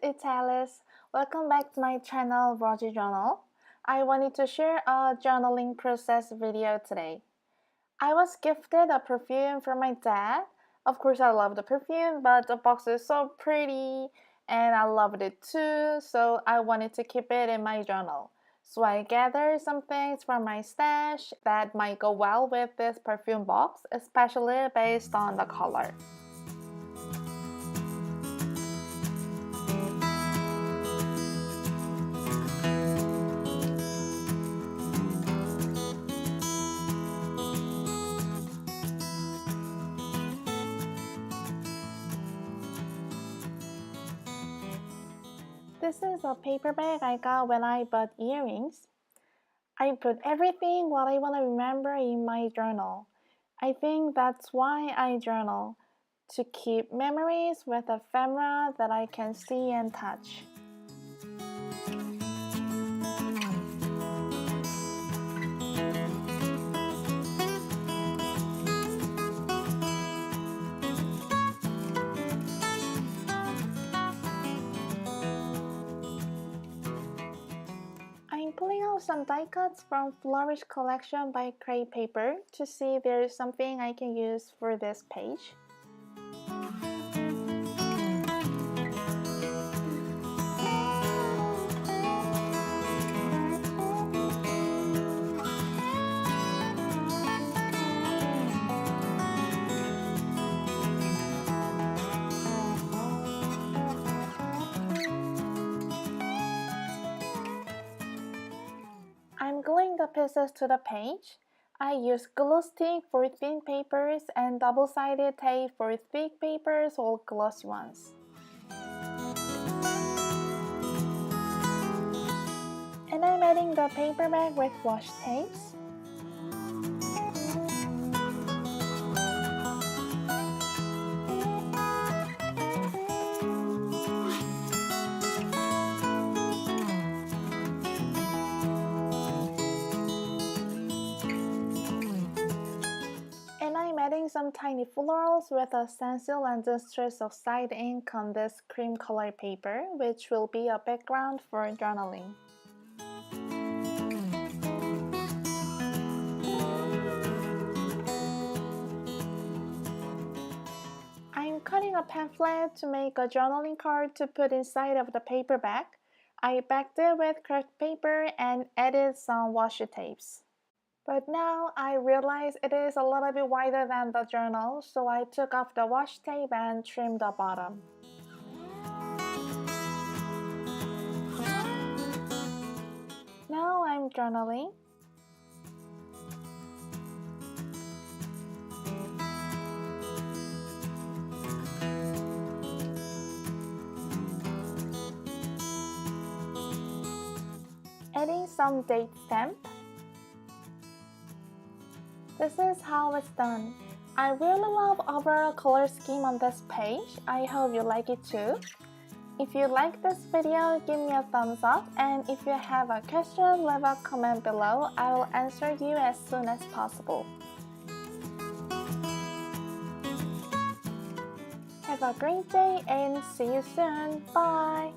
it's Alice. Welcome back to my channel, Washi Journal. I wanted to share a journaling process video today. I was gifted a perfume from my dad. Of course, I love the perfume, but the box is so pretty and I loved it too, so I wanted to keep it in my journal. So I gathered some things from my stash that might go well with this perfume box, especially based on the color. This is a paper bag I got when I bought earrings. I put everything what I want to remember in my journal. I think that's why I journal, to keep memories with ephemera that I can see and touch. I'm pulling out some die cuts from Flourish collection by Create Paper to see if there is something I can use for this page. I'm gluing the pieces to the page. I use glue stick for thin papers and double-sided tape for thick papers or glossy ones. And I'm adding the paper bag with washi tapes. And I'm adding some tiny florals with a stencil and the stress of side ink on this cream color paper, which will be a background for journaling. I'm cutting a pamphlet to make a journaling card to put inside of the paper bag. I backed it with craft paper and added some washi tapes. But now I realize it is a little bit wider than the journal, so I took off the washi tape and trimmed the bottom. Now I'm journaling. Adding some date stamp. This is how it's done. I really love overall color scheme on this page. I hope you like it too. If you like this video, give me a thumbs up, and if you have a question, leave a comment below. I will answer you as soon as possible. Have a great day and see you soon. Bye!